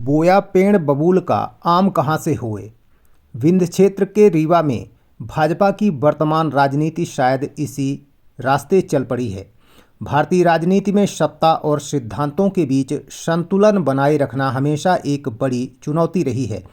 बोया पेड़ बबूल का आम कहाँ से हुए। विंध्य क्षेत्र के रीवा में भाजपा की वर्तमान राजनीति शायद इसी रास्ते चल पड़ी है। भारतीय राजनीति में सत्ता और सिद्धांतों के बीच संतुलन बनाए रखना हमेशा एक बड़ी चुनौती रही है।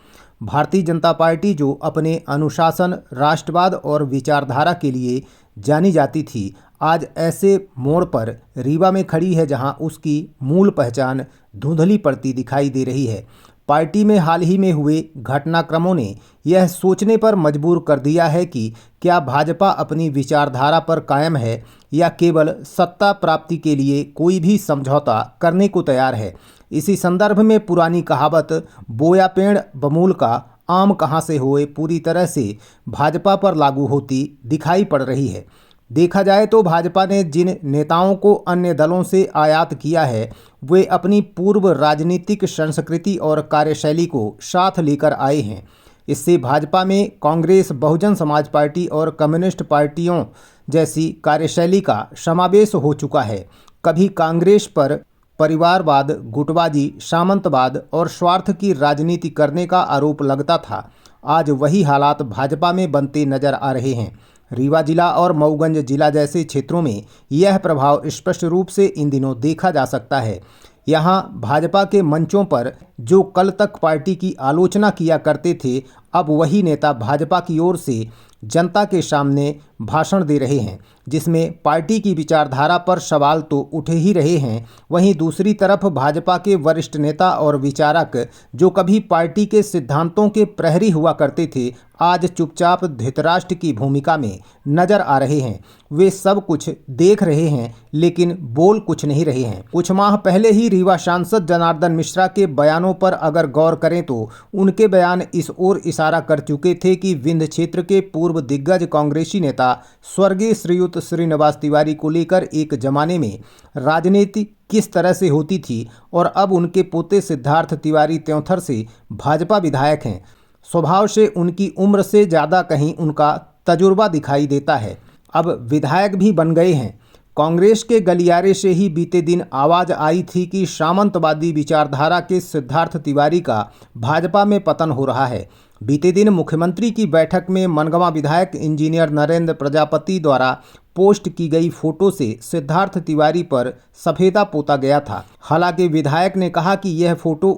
भारतीय जनता पार्टी, जो अपने अनुशासन, राष्ट्रवाद और विचारधारा के लिए जानी जाती थी, आज ऐसे मोड़ पर रीवा में खड़ी है जहां उसकी मूल पहचान धुंधली पड़ती दिखाई दे रही है। पार्टी में हाल ही में हुए घटनाक्रमों ने यह सोचने पर मजबूर कर दिया है कि क्या भाजपा अपनी विचारधारा पर कायम है या केवल सत्ता प्राप्ति के लिए कोई भी समझौता करने को तैयार है। इसी संदर्भ में पुरानी कहावत बोया पेड़ बमूल का आम कहाँ से होए पूरी तरह से भाजपा पर लागू होती दिखाई पड़ रही है। देखा जाए तो भाजपा ने जिन नेताओं को अन्य दलों से आयात किया है, वे अपनी पूर्व राजनीतिक संस्कृति और कार्यशैली को साथ लेकर आए हैं। इससे भाजपा में कांग्रेस, बहुजन समाज पार्टी और कम्युनिस्ट पार्टियों जैसी कार्यशैली का समावेश हो चुका है। कभी कांग्रेस पर परिवारवाद, गुटबाजी, सामंतवाद और स्वार्थ की राजनीति करने का आरोप लगता था। आज वही हालात भाजपा में बनते नजर आ रहे हैं। रीवा जिला और मऊगंज जिला जैसे क्षेत्रों में यह प्रभाव स्पष्ट रूप से इन दिनों देखा जा सकता है। यहाँ भाजपा के मंचों पर जो कल तक पार्टी की आलोचना किया करते थे, अब वही नेता भाजपा की ओर से जनता के सामने भाषण दे रहे हैं, जिसमें पार्टी की विचारधारा पर सवाल तो उठ ही रहे हैं। वहीं दूसरी तरफ भाजपा के वरिष्ठ नेता और विचारक, जो कभी पार्टी के सिद्धांतों के प्रहरी हुआ करते थे, आज चुपचाप धृतराष्ट्र की भूमिका में नजर आ रहे हैं। वे सब कुछ देख रहे हैं लेकिन बोल कुछ नहीं रहे हैं। कुछ माह पहले ही रीवा सांसद जनार्दन मिश्रा के बयानों पर अगर गौर करें तो उनके बयान इस ओर इशारा कर चुके थे कि विंध्य क्षेत्र के पूर्व दिग्गज कांग्रेसी नेता स्वर्गीय श्रीयुत श्रीनिवास तिवारी को लेकर एक जमाने में राजनीति किस तरह से होती थी और अब उनके पोते सिद्धार्थ तिवारी त्योंथर से भाजपा विधायक हैं। स्वभाव से उनकी उम्र से ज़्यादा कहीं उनका तजुर्बा दिखाई देता है। अब विधायक भी बन गए हैं। कांग्रेस के गलियारे से ही बीते दिन आवाज़ आई थी कि सामंतवादी विचारधारा के सिद्धार्थ तिवारी का भाजपा में पतन हो रहा है। बीते दिन मुख्यमंत्री की बैठक में मनगवा विधायक इंजीनियर नरेंद्र प्रजापति द्वारा पोस्ट की गई फोटो से सिद्धार्थ तिवारी पर सफेदा पोता गया था। हालांकि विधायक ने कहा कि यह फोटो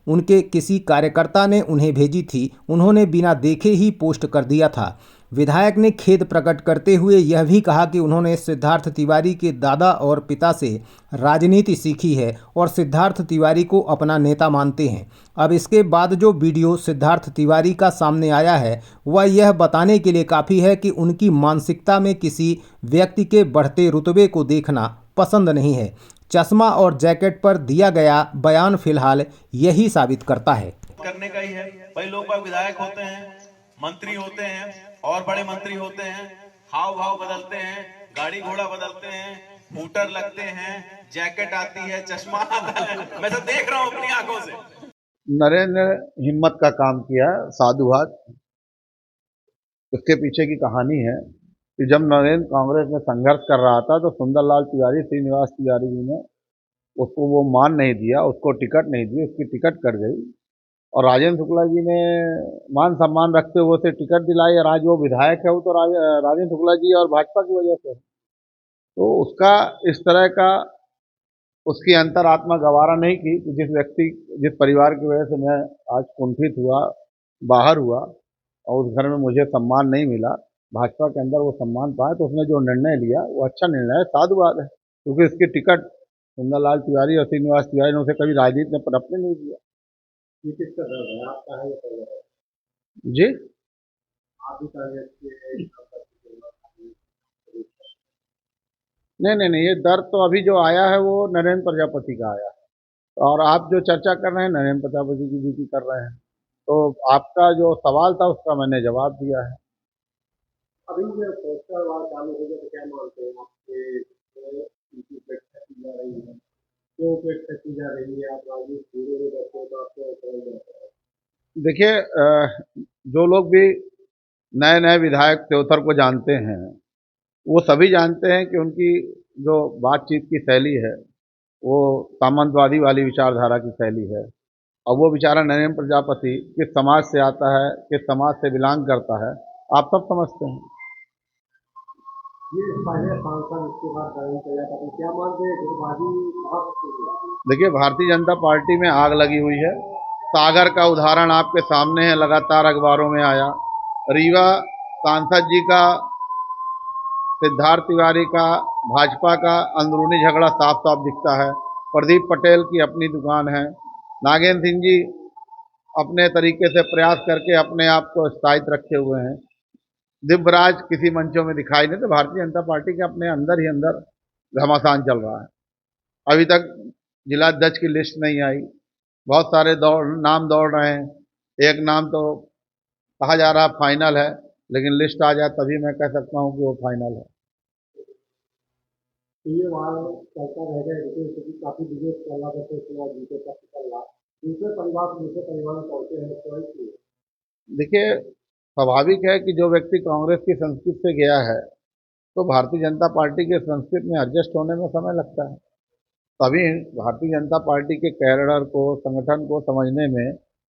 उनके किसी कार्यकर्ता ने उन्हें भेजी थी, उन्होंने बिना देखे ही पोस्ट कर दिया था। विधायक ने खेद प्रकट करते हुए यह भी कहा कि उन्होंने सिद्धार्थ तिवारी के दादा और पिता से राजनीति सीखी है और सिद्धार्थ तिवारी को अपना नेता मानते हैं। अब इसके बाद जो वीडियो सिद्धार्थ तिवारी का सामने आया है, वह यह बताने के लिए काफ़ी है कि उनकी मानसिकता में किसी व्यक्ति के बढ़ते रुतबे को देखना पसंद नहीं है। चश्मा और जैकेट पर दिया गया बयान फिलहाल यही साबित करता है। करने का ही है भाई। लोग बाग विधायक होते हैं, मंत्री होते हैं और बड़े मंत्री होते हैं, हाव भाव बदलते हैं, गाड़ी घोड़ा बदलते हैं, हूटर लगते हैं, जैकेट आती है, चश्मा आता है। मैं तो देख रहा हूं अपनी आंखों से। नरेंद्र ने हिम्मत का काम किया, साधुवाद। उसके पीछे की कहानी है कि जब नरेंद्र कांग्रेस में संघर्ष कर रहा था तो सुंदरलाल तिवारी, श्रीनिवास तिवारी जी ने उसको वो मान नहीं दिया, उसको टिकट नहीं दी, उसकी टिकट कट गई और राजेंद्र शुक्ला जी ने मान सम्मान रखते हुए उसे टिकट दिलाई और आज वो विधायक है। वो तो राजेंद्र शुक्ला जी और भाजपा की वजह से। तो उसका इस तरह का उसकी अंतरात्मा गवारा नहीं की कि जिस परिवार की वजह से मैं आज कुंठित हुआ, बाहर हुआ और उस घर में मुझे सम्मान नहीं मिला, भाजपा के अंदर वो सम्मान पाए, तो उसने जो निर्णय लिया वो अच्छा निर्णय है, साधुवाद है। क्योंकि इसकी टिकट सुंदरलाल तिवारी और श्रीनिवास तिवारी ने उसे कभी राजनीति में पनपने नहीं दिया। ये किसका दर्द है? आपका है या परिवार का? जी, आप भी कांग्रेस के नहीं, ये दर्द तो अभी जो आया है वो नरेंद्र प्रजापति का आया है और आप जो चर्चा कर रहे हैं नरेंद्र प्रजापति जी की कर रहे हैं। तो आपका जो सवाल था उसका मैंने जवाब दिया है। अभी जो पोस्टर वार चालू हो गया तो क्या मानते हैं आपके उनकी उपेक्षा की जा रही है? क्यों उपेक्षा की जा रही है? आप राजनीति पूरे में रहते हो तो आपको समझ जाता है। देखिए, जो लोग भी नए नए विधायक त्योथर को जानते हैं वो सभी जानते हैं कि उनकी जो बातचीत की शैली है वो सामंतवादी वाली विचारधारा की शैली है। अब वो बेचारा नरेंद्र प्रजापति किस समाज से आता है, किस समाज से बिलोंग करता है, आप सब समझते हैं। ये पहले सांसद, उसके बाद नरेंद्र प्रजापति, क्या मानते हैं गुटबाजी कहाँ से शुरू हुई? देखिए, भारतीय जनता पार्टी में आग लगी हुई है। सागर का उदाहरण आपके सामने है, लगातार अखबारों में आया। रीवा सांसद जी का, सिद्धार्थ तिवारी का, भाजपा का अंदरूनी झगड़ा साफ साफ दिखता है। प्रदीप पटेल की अपनी दुकान है। नागेंद्र सिंह जी अपने तरीके से प्रयास करके अपने आप को स्थायित्व रखे हुए हैं। दिव्यराज किसी मंचों में दिखाई नहीं, तो भारतीय जनता पार्टी के अपने अंदर ही अंदर घमासान चल रहा है। अभी तक जिला अध्यक्ष की लिस्ट नहीं आई। बहुत सारे नाम दौड़ रहे हैं। एक नाम तो कहा जा रहा फाइनल है, लेकिन लिस्ट आ जाए तभी मैं कह सकता हूं कि वो फाइनल है। तो ये वहाँ चलता रहेगा, क्योंकि काफी विदेश चल रहा था, तो उसके दूसरे तक चल रहा, दूसरे परिवार में पहुंचे हैं, तो इसलिए देखिए, स्वाभाविक है कि जो व्यक्ति कांग्रेस की संस्कृति से गया है, तो भारतीय जनता पार्टी के संस्कृति में एडजस्ट होने में समय लगता है। तभी भारतीय जनता पार्टी के कैडर को, संगठन को समझने में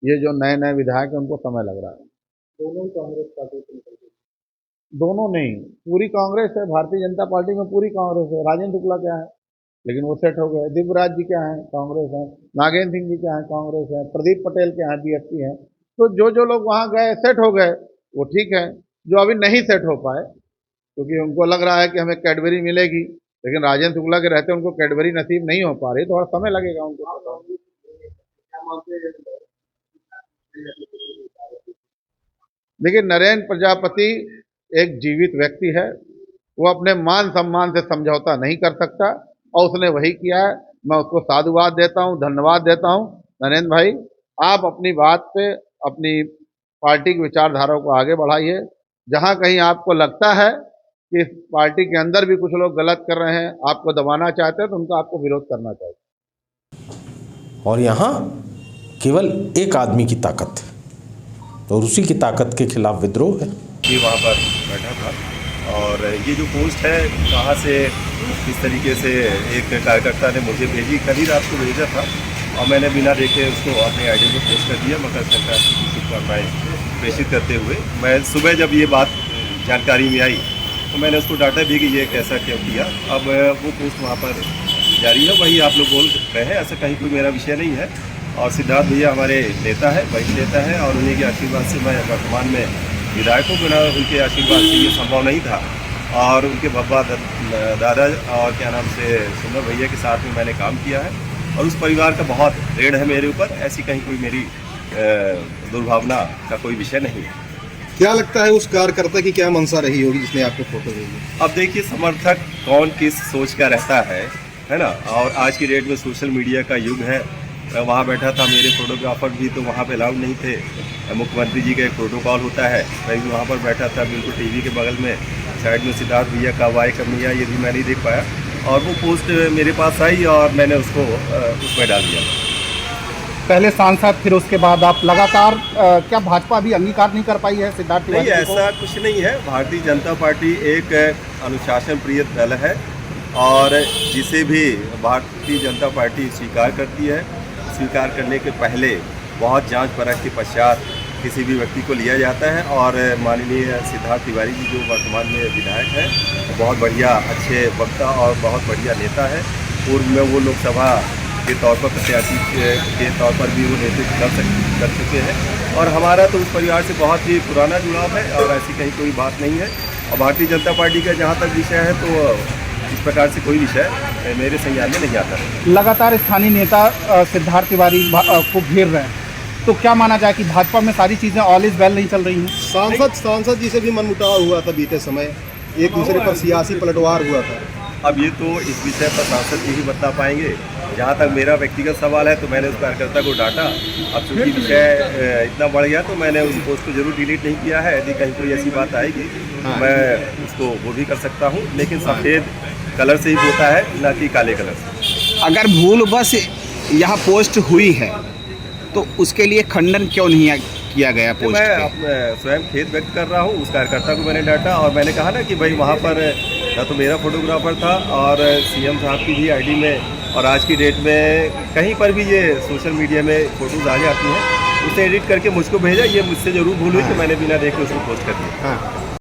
ये जो नए नए विधायक हैं उनको समय लग रहा है। दोनों ही कांग्रेस पार्टी से निकल गए। दोनों नहीं, पूरी कांग्रेस है। भारतीय जनता पार्टी में पूरी कांग्रेस है। राजेंद्र शुक्ला क्या है, लेकिन वो सेट हो गए। दिव्यराज जी क्या है, कांग्रेस है। नागेंद्र सिंह जी क्या है, कांग्रेस है। प्रदीप पटेल क्या है, बीएसपी है। तो जो लोग वहां गए, सेट हो गए, वो ठीक है। जो अभी नहीं सेट हो पाए, क्योंकि उनको लग रहा है कि हमें कैडबरी मिलेगी, लेकिन राजेंद्र शुक्ला के रहते उनको कैडबरी नसीब नहीं हो पा रही, थोड़ा समय लगेगा उनको। क्या मानते हैं? देखिए, नरेंद्र प्रजापति एक जीवित व्यक्ति है। वो अपने मान सम्मान से समझौता नहीं कर सकता, और उसने वही किया है। मैं उसको साधुवाद देता हूँ, धन्यवाद देता हूँ। नरेंद्र भाई, आप अपनी बात पे, अपनी पार्टी की विचारधारा को आगे बढ़ाइए। जहां कहीं आपको लगता है कि इस पार्टी के अंदर भी कुछ लोग गलत कर रहे हैं, आपको दबाना चाहते हैं, तो उनका आपको विरोध करना चाहिए। और यहाँ केवल एक आदमी की ताकत है, और उसी की ताकत के खिलाफ विद्रोह है। ये वहाँ पर बैठा था, और ये जो पोस्ट है कहाँ से, किस तरीके से एक कार्यकर्ता ने मुझे भेजी, कल ही रात को भेजा था, और मैंने बिना देखे उसको अपने आईडी में पोस्ट कर दिया। मकर संक्रांति की शुभकामनाएं प्रेषित करते हुए मैं सुबह जब ये बात जानकारी में आई, तो मैंने उसको डांटा भी कि ये कैसा क्यों किया। अब वो पोस्ट वहाँ पर जारी है, वही आप लोग बोल रहे हैं, ऐसा कहीं कोई मेरा विषय नहीं है। और सिद्धार्थ भैया हमारे नेता है, वही नेता है, और उन्हीं के आशीर्वाद से मैं वर्तमान में विधायक हूँ। बिना उनके आशीर्वाद से ये संभव नहीं था। और उनके भब्बा दादा और क्या नाम से सुंदर भैया के साथ में मैंने काम किया है, और उस परिवार का बहुत ऋण है मेरे ऊपर। ऐसी कहीं कोई मेरी दुर्भावना का कोई विषय नहीं है। क्या लगता है उस कार्यकर्ता की क्या मंशा रही होगी जिसने आपको फोटो भेजी? अब देखिए, समर्थक कौन किस सोच का रहता है ना। और आज की डेट में सोशल मीडिया का युग है। वहाँ बैठा था, मेरे फोटोग्राफर भी तो वहाँ पे अलाउड नहीं थे। मुख्यमंत्री जी का एक प्रोटोकॉल होता है, मैं भी वहाँ पर बैठा था, बिल्कुल टीवी के बगल में साइड में सिद्धार्थ भैया का वाई कमिया, ये भी मैं नहीं देख पाया। और वो पोस्ट मेरे पास आई और मैंने उसको उसमें डाल दिया। पहले सांसद, फिर उसके बाद आप लगातार क्या भाजपा अभी अंगीकार नहीं कर पाई है सिद्धार्थ तिवारी नहीं, को? ऐसा कुछ नहीं है। भारतीय जनता पार्टी एक अनुशासन प्रिय दल है, और जिसे भी भारतीय जनता पार्टी स्वीकार करती है, स्वीकार करने के पहले बहुत जांच परख के पश्चात किसी भी व्यक्ति को लिया जाता है। और माननीय सिद्धार्थ तिवारी जी जो वर्तमान में विधायक हैं, बहुत बढ़िया अच्छे वक्ता और बहुत बढ़िया नेता है। पूर्व में वो लोकसभा के तौर पर, प्रत्याशी के तौर पर भी वो नेतृत्व कर चुके हैं। और हमारा तो उस परिवार से बहुत ही पुराना जुड़ाव है, और ऐसी कहीं कोई बात नहीं है। और भारतीय जनता पार्टी का जहाँ तक विषय है, तो इस प्रकार से कोई विषय मेरे संज्ञान में नहीं आता है। लगातार स्थानीय नेता सिद्धार्थ तिवारी को घेर रहे हैं, तो क्या माना जाए कि भाजपा में सारी चीज़ें ऑल इज वेल नहीं चल रही हैं? सांसद जी से भी मनमुटाव हुआ था बीते समय, एक दूसरे पर सियासी पलटवार हुआ था। अब ये तो इस विषय पर सांसद जी ही बता पाएंगे। जहाँ तक मेरा व्यक्तिगत सवाल है, तो मैंने उस कार्यकर्ता को डांटा। अब चूँकि विषय इतना बढ़ गया, तो मैंने उस पोस्ट को जरूर डिलीट नहीं किया है। यदि कहीं कोई ऐसी बात आएगी तो मैं उसको वो भी कर सकता हूँ, लेकिन सफ़ेद कलर से ही होता है, न कि काले कलर से। अगर भूल बस यहाँ पोस्ट हुई है, तो उसके लिए खंडन क्यों नहीं किया गया पोस्ट मैं स्वयं खेद व्यक्त कर रहा हूँ। उस कार्यकर्ता को मैंने डांटा, और मैंने कहा ना कि भाई वहाँ पर ना तो मेरा फोटोग्राफर था, और सीएम साहब की भी आईडी में और आज की डेट में कहीं पर भी ये सोशल मीडिया में फ़ोटोज़ आ जाती हैं, उसे एडिट करके मुझको भेजा, ये मुझसे ज़रूर भूल हुई कि मैंने बिना देखे उसको पोस्ट कर दिया।